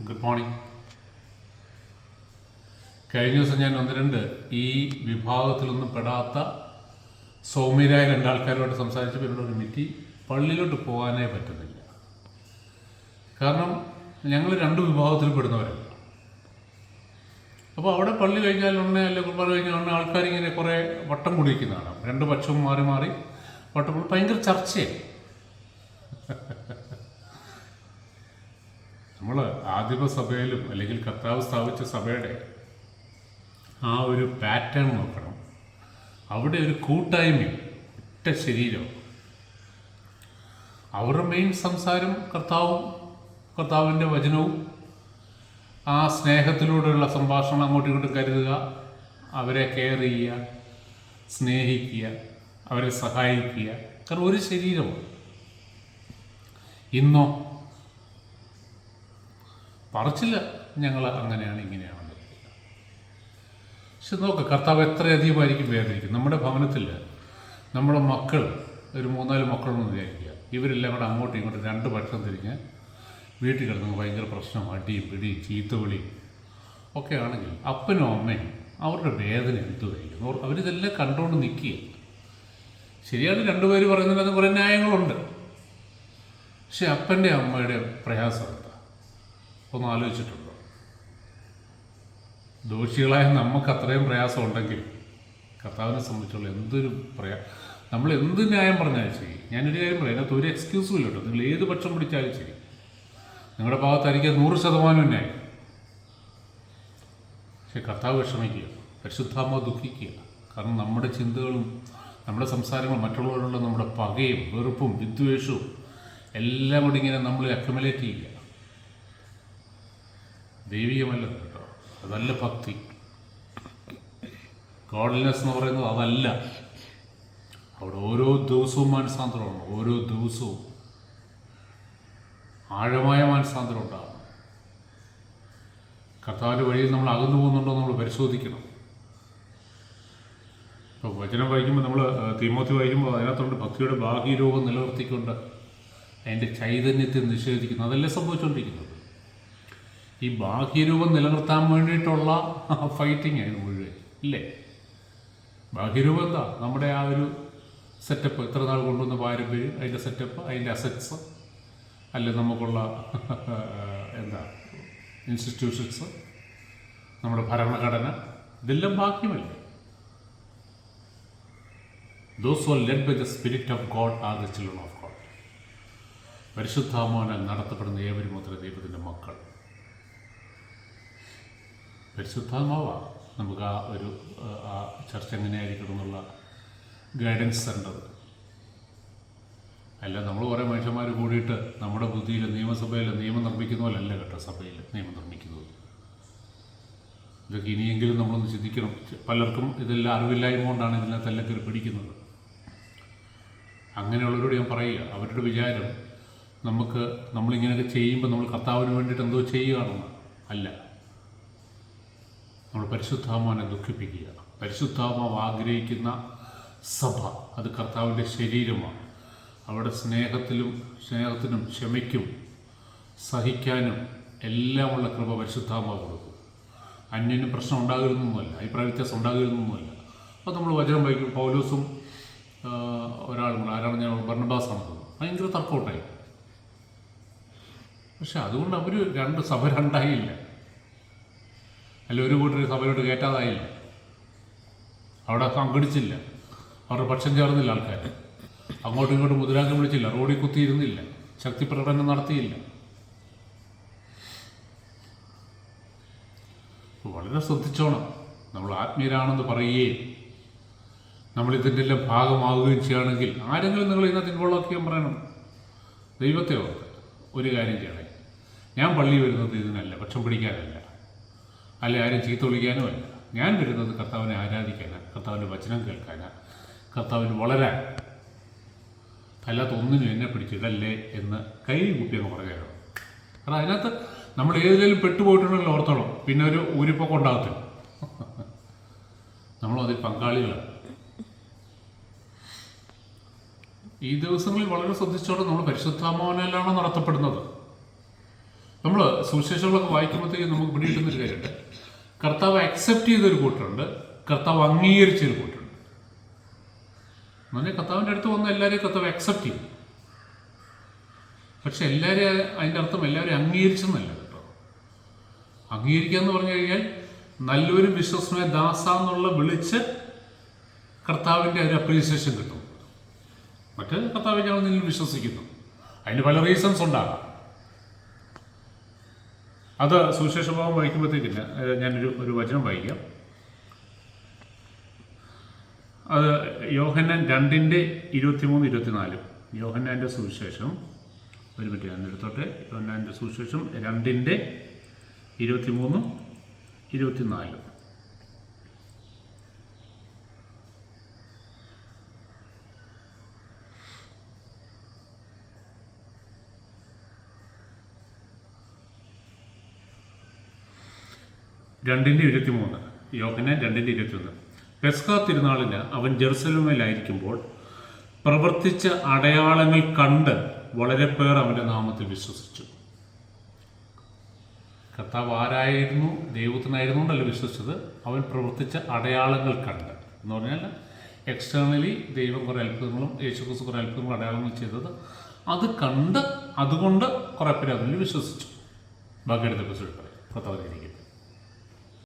Good morning. കഴിഞ്ഞ ദിവസം ഞാൻ ഒന്ന് രണ്ട് ഈ വിഭാഗത്തിലൊന്നും പെടാത്ത സൗമ്യരായ രണ്ടാൾക്കാരുമായിട്ട് സംസാരിച്ചപ്പോൾ എന്നോട് മിറ്റി പള്ളിയിലോട്ട് പോകാനേ പറ്റുന്നില്ല. കാരണം ഞങ്ങൾ രണ്ട് വിഭാഗത്തിൽ പെടുന്നവരല്ല. അപ്പോൾ അവിടെ പള്ളി കഴിഞ്ഞാൽ ഉടനെ അല്ലെ കുർബാന കഴിഞ്ഞാൽ ഉടനെ ആൾക്കാരിങ്ങനെ കുറേ വട്ടം കുടിക്കുന്നതാണ്. രണ്ട് പക്ഷവും മാറി മാറി വട്ടം ഭയങ്കര ചർച്ചയാണ്. നമ്മൾ ആദിമസഭയിലും അല്ലെങ്കിൽ കർത്താവ് സ്ഥാപിച്ച സഭയുടെ ആ ഒരു പാറ്റേൺ നോക്കണം. അവിടെ ഒരു കൂട്ടായ്മയും ഒറ്റ ശരീരവും. അവരുടെ മെയിൻ സംസാരം കർത്താവിൻ്റെ വചനവും ആ സ്നേഹത്തിലൂടെയുള്ള സംഭാഷണം അങ്ങോട്ടും ഇങ്ങോട്ടും കരുതുക, അവരെ കെയർ ചെയ്യുക, സ്നേഹിക്കുക, അവരെ സഹായിക്കുക. കാരണം ഒരു ശരീരവും. ഇന്നോ പറച്ചില്ല ഞങ്ങൾ അങ്ങനെയാണ് ഇങ്ങനെയാണെന്ന്. പക്ഷെ നോക്ക്, കർത്താവ് എത്രയധികമായിരിക്കും വേദനിക്കും. നമ്മുടെ ഭവനത്തിൽ നമ്മുടെ മക്കൾ ഒരു 3-4 മക്കളെന്ന് വിചാരിക്കുക. ഇവരെല്ലാം കൂടെ അങ്ങോട്ടും ഇങ്ങോട്ടും രണ്ട് പക്ഷം തിരിഞ്ഞ് വീട്ടിൽ കിടന്ന് ഭയങ്കര പ്രശ്നം, അടിയും പിടിയും ചീത്തവിളിയും ഒക്കെ ആണെങ്കിൽ അപ്പനും അമ്മയും അവരുടെ വേദന എന്തുമായിരിക്കും. അവരിതെല്ലാം കണ്ടുകൊണ്ട് നിൽക്കുക. ശരിയാണ്, രണ്ടുപേര് പറയുന്നതിനകത്ത് കുറേ ന്യായങ്ങളുണ്ട്. പക്ഷെ അപ്പൻ്റെ അമ്മയുടെ പ്രയാസം എന്താ ഒന്ന് ആലോചിച്ചിട്ടുണ്ടോ? ദോഷികളായ നമുക്ക് അത്രയും പ്രയാസം ഉണ്ടെങ്കിൽ കർത്താവിനെ സംബന്ധിച്ചുള്ള എന്തൊരു നമ്മൾ എന്ത് ന്യായം പറഞ്ഞാലും ശരി. ഞാനൊരു കാര്യം പറയാം, അതിനകത്ത് ഒരു എക്സ്ക്യൂസും ഇല്ല കേട്ടോ. നിങ്ങൾ ഏത് പക്ഷം പിടിച്ചാലും ശരി, നിങ്ങളുടെ ഭാഗത്തായിരിക്കും 100% ന്യായം. പക്ഷെ കർത്താവ് വിഷമിക്കുക, പരിശുദ്ധാത്മാവ് ദുഃഖിക്കുക. കാരണം നമ്മുടെ ചിന്തകളും നമ്മുടെ സംസാരങ്ങളും മറ്റുള്ളവരോടുള്ള നമ്മുടെ പകയും വെറുപ്പും വിദ്വേഷവും എല്ലാം കൂടി ഇങ്ങനെ നമ്മൾ അക്യുമുലേറ്റ് ചെയ്യുക. ദൈവികമല്ല കേട്ടോ, അതല്ല ഭക്തി. ഗോഡ്ലിനെസ് എന്ന് പറയുന്നത് അതല്ല. അവിടെ ഓരോ ദിവസവും മാനസാന്തരമാണ്. ഓരോ ദിവസവും ആഴമായ മാനസാന്തരം ഉണ്ടാകും. കർത്താവിൻ്റെ വഴിയിൽ നമ്മൾ അകന്നു പോകുന്നുണ്ടോ നമ്മൾ പരിശോധിക്കണം. ഇപ്പോൾ വചനം വായിക്കുമ്പോൾ നമ്മൾ തീമോത്തി വായിക്കുമ്പോൾ അതിനകത്തുണ്ട് ഭക്തിയുടെ ബാഹ്യരൂപം നിലനിർത്തിക്കൊണ്ട് അതിൻ്റെ ചൈതന്യത്തെ നിഷേധിക്കുന്നു. അതല്ലേ സംഭവിച്ചുകൊണ്ടിരിക്കുന്നത്. ഈ ബാഹ്യരൂപം നിലനിർത്താൻ വേണ്ടിയിട്ടുള്ള ഫൈറ്റിംഗ് ആയിരുന്നു മുഴുവൻ, ഇല്ലേ? ബാഹ്യരൂപം എന്താ? നമ്മുടെ ആ ഒരു സെറ്റപ്പ്, ഇത്ര നാൾ കൊണ്ടുവന്ന പാരമ്പര്യം, അതിൻ്റെ സെറ്റപ്പ്, അതിൻ്റെ അസറ്റ്സ്, അല്ലെ നമുക്കുള്ള ഇൻസ്റ്റിറ്റ്യൂഷൻസ്, നമ്മുടെ ഭരണഘടന, ഇതെല്ലാം ബാഹ്യമല്ലേ? Those who are led by the Spirit of God are the children of God. പരിശുദ്ധാത്മാവിനാൽ നടത്തപ്പെടുന്ന ഏവരും അത്ര ദൈവത്തിൻ്റെ മക്കൾ. പരിശുദ്ധാത്മാവാണ് നമുക്ക് ആ ചർച്ച എങ്ങനെയായിരിക്കണം എന്നുള്ള ഗൈഡൻസ് തരേണ്ടത്. അല്ല നമ്മൾ കുറേ മനുഷ്യന്മാർ കൂടിയിട്ട് നമ്മുടെ ബുദ്ധിയിൽ നിയമസഭയിൽ നിയമം നിർമ്മിക്കുന്ന പോലല്ല കേട്ടോ സഭയിൽ നിയമം നിർമ്മിക്കുന്നത്. ഇതൊക്കെ ഇനിയെങ്കിലും നമ്മളൊന്ന് ചിന്തിക്കണം. പലർക്കും ഇതെല്ലാം അറിവില്ലായ്മ കൊണ്ടാണ് ഇതിനകത്തെല്ലാം കയറി പിടിക്കുന്നത്. അങ്ങനെയുള്ളവരോട് ഞാൻ പറയുക, അവരുടെ വിചാരം നമ്മളിങ്ങനെയൊക്കെ ചെയ്യുമ്പോൾ നമ്മൾ കർത്താവിന് വേണ്ടിയിട്ട് എന്തോ ചെയ്യുകയാണെന്ന് അല്ല. നമ്മൾ പരിശുദ്ധാത്മാവിനെ ദുഃഖിപ്പിക്കുക. പരിശുദ്ധാത്മാവ് ആഗ്രഹിക്കുന്ന സഭ അത് കർത്താവിൻ്റെ ശരീരമാണ്. അവിടെ സ്നേഹത്തിനും ക്ഷമയ്ക്കും സഹിക്കാനും എല്ലാമുള്ള കൃപ പരിശുദ്ധാത്മാവ് കൊടുക്കും. അന്യന് പ്രശ്നം ഉണ്ടാകരുതൊന്നുമല്ല, അഭിപ്രായ വ്യത്യാസം ഉണ്ടാകരുതൊന്നുമല്ല. അപ്പോൾ നമ്മൾ വചനം വായിക്കും. പൗലോസും ഒരാളും കൂടെ, ആരാണ് ഞാൻ, ബർണബാസാണ്, ഭയങ്കര തർക്കമുണ്ടായി. പക്ഷെ അതുകൊണ്ട് അവർ സഭ രണ്ടായില്ല, അല്ല ഒരു കൂട്ടർ സഭയോട് കയറ്റാതായില്ല, അവിടെ സംഘടിച്ചില്ല, അവരുടെ പക്ഷം ചേർന്നില്ല, ആൾക്കാർ അങ്ങോട്ടും ഇങ്ങോട്ടും മുദ്രാങ്കം വിളിച്ചില്ല, റോഡിൽ കുത്തിയിരുന്നില്ല, ശക്തി പ്രകടനം നടത്തിയില്ല. വളരെ ശ്രദ്ധിച്ചോണം. നമ്മൾ ആത്മീയരാണെന്ന് പറയുകയും നമ്മളിതിൻ്റെ എല്ലാം ഭാഗമാവുകയും ചെയ്യുകയാണെങ്കിൽ ആരെങ്കിലും നിങ്ങൾ ഇതിനകത്ത് ഇൻവോൾവ് ആക്കിയാൽ പറയണം. ദൈവത്തെ ഓർത്ത് ഒരു കാര്യം ചെയ്യണേ, ഞാൻ പള്ളി വരുന്നത് ഇതിനല്ല, പക്ഷം പിടിക്കാനല്ല, അല്ലെ ആരും ചീത്ത വിളിക്കാനോ അല്ല. ഞാൻ വരുന്നത് കർത്താവിനെ ആരാധിക്കാനാണ്, കർത്താവിൻ്റെ വചനം കേൾക്കാനാണ്, കർത്താവിന് വളരാൻ. അല്ലാത്ത ഒന്നിനും എന്നെ പിടിച്ചിടല്ലേ എന്ന് കൈ കുപ്പിയെന്ന് പറയുകയാണ്. കാരണം അതിനകത്ത് നമ്മൾ ഏതിലും പെട്ടുപോയിട്ടുണ്ടെങ്കിൽ ഓർത്തോളം പിന്നെ ഒരു ഊരിപ്പൊക്കെ ഉണ്ടാകത്തില്ല. നമ്മളതിൽ പങ്കാളികളാണ്. ഈ ദിവസങ്ങളിൽ വളരെ ശ്രദ്ധിച്ചോടെ നമ്മൾ പരിശുദ്ധാത്മാവിനാലാണ് നടത്തപ്പെടുന്നത്. നമ്മൾ സുവിശേഷങ്ങളൊക്കെ വായിക്കുമ്പോഴത്തേക്കും നമുക്ക് പിടികിട്ടുന്നൊരു കാര്യമുണ്ട്. കർത്താവ് അക്സെപ്റ്റ് ചെയ്തൊരു കൂട്ടരുണ്ട്, കർത്താവ് അംഗീകരിച്ചൊരു കൂട്ടരുണ്ട്. എന്ന് പറഞ്ഞാൽ കർത്താവിൻ്റെ അടുത്ത് വന്ന എല്ലാവരെയും കർത്താവ് അക്സെപ്റ്റ് ചെയ്യും. പക്ഷെ എല്ലാവരെയും അതിൻ്റെ അർത്ഥം എല്ലാവരും അംഗീകരിച്ചെന്നല്ല കേട്ടോ. അംഗീകരിക്കുക എന്ന് പറഞ്ഞു കഴിഞ്ഞാൽ നല്ലൊരു വിശ്വസനീയ ദാസ എന്നുള്ള വിളിച്ച് കർത്താവിൻ്റെ ഒരു അപ്രീസിയേഷൻ കിട്ടും. മറ്റ് കർത്താവ് ഞങ്ങൾ നിന്നിൽ വിശ്വസിക്കുന്നു, അതിന് പല റീസൺസ് ഉണ്ടാകാം. അത് സുവിശേഷ ഭാഗം വായിക്കുമ്പോഴത്തേക്കില്ല, ഞാനൊരു വചനം വായിക്കാം. അത് യോഹന്നാൻ 2:23-24. യോഹന്നാൻ്റെ സുവിശേഷം, ഒരു മിനിറ്റ് ഞാൻ എടുത്തോട്ടെ. യോഹന്നാൻ്റെ സുവിശേഷം 2:23-24. യോഹന്നാൻ 2:21. പെസഹ തിരുനാളിന് അവൻ ജെറുസലേമിലായിരിക്കുമ്പോൾ പ്രവർത്തിച്ച അടയാളങ്ങൾ കണ്ട് വളരെ പേർ അവൻ്റെ നാമത്തിൽ വിശ്വസിച്ചു. കർത്താവ് ആരായിരുന്നു? ദൈവത്തിനായിരുന്നുകൊണ്ടല്ല വിശ്വസിച്ചത്, അവൻ പ്രവർത്തിച്ച അടയാളങ്ങൾ കണ്ട് എന്ന് പറഞ്ഞാൽ എക്സ്റ്റേണലി ദൈവം കുറേ അത്ഭുതങ്ങളും യേശുക്രിസ്തു കുറേ അത്ഭുതങ്ങളും അടയാളങ്ങൾ ചെയ്തത് അത് കണ്ട് അതുകൊണ്ട് കുറേ പേര് അതിൽ വിശ്വസിച്ചു. ബാക്കി അടുത്ത എപ്പിസോഡിൽ പറയാം.